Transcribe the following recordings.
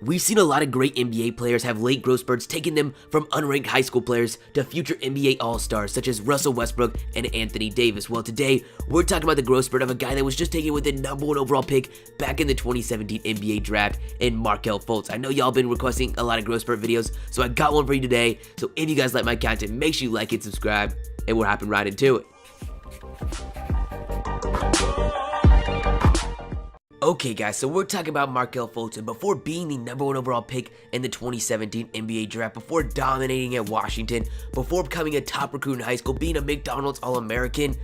We've seen a lot of great NBA players have late growth spurts, taking them from unranked high school players to future NBA All-Stars such as Russell Westbrook and Anthony Davis. Well, today we're talking about the growth spurt of a guy that was just taken with the #1 overall pick back in the 2017 NBA draft in Markelle Fultz. I know y'all been requesting a lot of growth spurt videos, so I got one for you today. So if you guys like my content, make sure you like and subscribe, and we're hopping right into it. Okay guys, so we're talking about Markelle Fultz, and before being the #1 overall pick in the 2017 NBA draft, before dominating at Washington, before becoming a top recruit in high school, being a McDonald's All-American,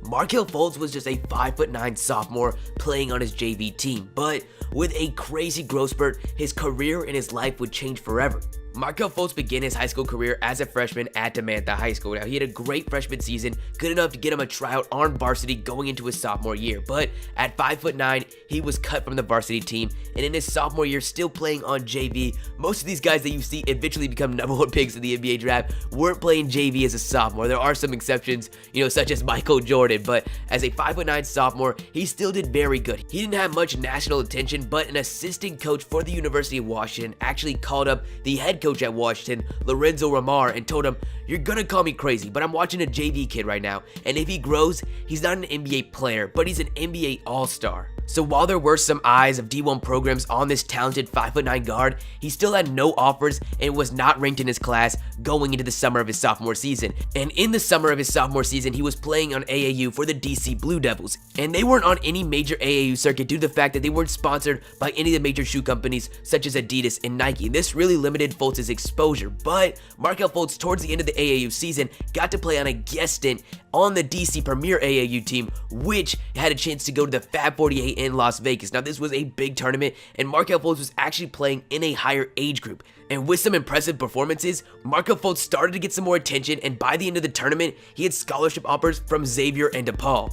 Markelle Fultz was just a 5'9" sophomore playing on his JV team. But with a crazy growth spurt, his career and his life would change forever. Markelle Fultz began his high school career as a freshman at DeMatha High School. Now, he had a great freshman season, good enough to get him a tryout on varsity going into his sophomore year. But at 5'9", he was cut from the varsity team, and in his sophomore year, still playing on JV. Most of these guys that you see eventually become #1 picks in the NBA draft weren't playing JV as a sophomore. There are some exceptions, such as Michael Jordan, but as a 5'9" sophomore, he still did very good. He didn't have much national attention, but an assistant coach for the University of Washington actually called up the head coach at Washington, Lorenzo Ramar, and told him, "You're gonna call me crazy, but I'm watching a JV kid right now, and if he grows, he's not an NBA player, but he's an NBA All-Star." So while there were some eyes of D1 programs on this talented 5'9" guard, he still had no offers and was not ranked in his class going into the summer of his sophomore season. And in the summer of his sophomore season, he was playing on AAU for the DC Blue Devils. And they weren't on any major AAU circuit due to the fact that they weren't sponsored by any of the major shoe companies such as Adidas and Nike. This really limited Fultz's exposure. But Markelle Fultz, towards the end of the AAU season, got to play on a guest stint on the DC Premier AAU team, which had a chance to go to the Fab 48 in Las Vegas. Now, this was a big tournament, and Markelle Fultz was actually playing in a higher age group. And with some impressive performances, Markelle Fultz started to get some more attention, and by the end of the tournament, he had scholarship offers from Xavier and DePaul.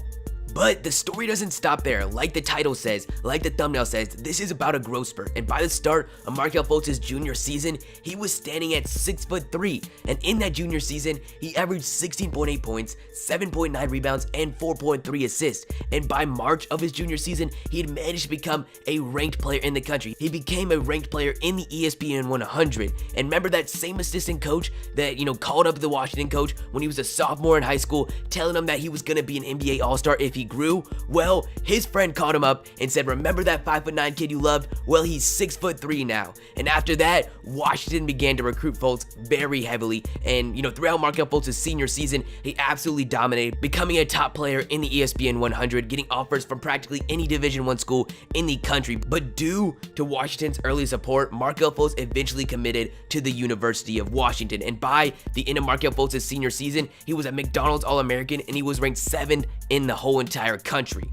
But the story doesn't stop there. Like the title says, like the thumbnail says, this is about a growth spurt. And by the start of Markelle Fultz's junior season, he was standing at 6'3". And in that junior season, he averaged 16.8 points, 7.9 rebounds, and 4.3 assists. And by March of his junior season, he had managed to become a ranked player in the country. He became a ranked player in the ESPN 100. And remember that same assistant coach that, called up the Washington coach when he was a sophomore in high school, telling him that he was going to be an NBA All-Star if he grew? Well, his friend called him up and said, "Remember that 5'9" kid you loved? Well, he's 6'3" now." And after that, Washington began to recruit Fultz very heavily. And throughout Markelle Fultz's senior season, he absolutely dominated, becoming a top player in the ESPN 100, getting offers from practically any Division I school in the country. But due to Washington's early support, Markelle Fultz eventually committed to the University of Washington. And by the end of Markelle Fultz's senior season, he was a McDonald's All-American, and he was ranked 7th in the whole entire country.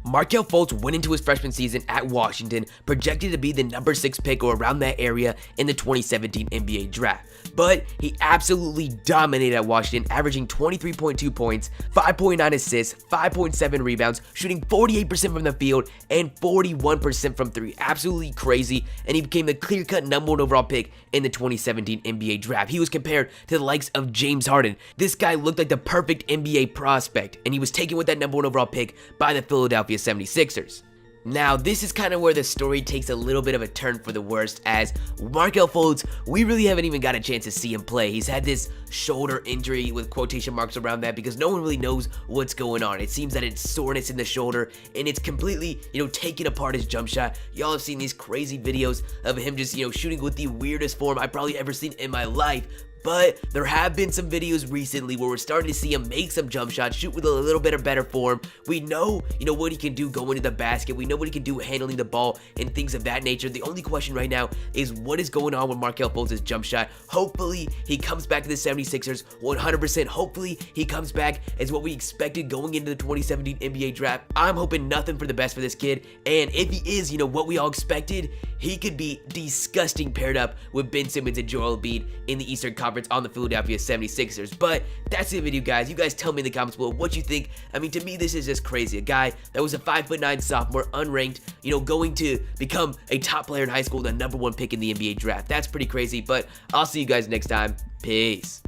Markelle Fultz went into his freshman season at Washington, projected to be the #6 pick or around that area in the 2017 NBA draft. But he absolutely dominated at Washington, averaging 23.2 points, 5.9 assists, 5.7 rebounds, shooting 48% from the field and 41% from three. Absolutely crazy, and he became the clear-cut #1 overall pick in the 2017 NBA draft. He was compared to the likes of James Harden. This guy looked like the perfect NBA prospect, and he was taken with that #1 overall pick by the Philadelphia 76ers. Now, this is kind of where the story takes a little bit of a turn for the worst, as Markelle Fultz, we really haven't even got a chance to see him play. He's had this shoulder injury with quotation marks around that because no one really knows what's going on. It seems that it's soreness in the shoulder, and it's completely, taking apart his jump shot. Y'all have seen these crazy videos of him just, shooting with the weirdest form I've probably ever seen in my life. But there have been some videos recently where we're starting to see him make some jump shots, shoot with a little bit of better form. We know, what he can do going to the basket. We know what he can do handling the ball and things of that nature. The only question right now is what is going on with Markelle Fultz's jump shot. Hopefully, he comes back to the 76ers 100%. Hopefully, he comes back as what we expected going into the 2017 NBA draft. I'm hoping nothing for the best for this kid. And if he is, what we all expected, he could be disgusting paired up with Ben Simmons and Joel Embiid in the Eastern Conference on the Philadelphia 76ers. But that's the video, guys. You guys tell me in the comments below what you think. I mean, to me, this is just crazy. A guy that was a 5'9" sophomore, unranked, going to become a top player in high school, the #1 pick in the NBA draft. That's pretty crazy, but I'll see you guys next time. Peace.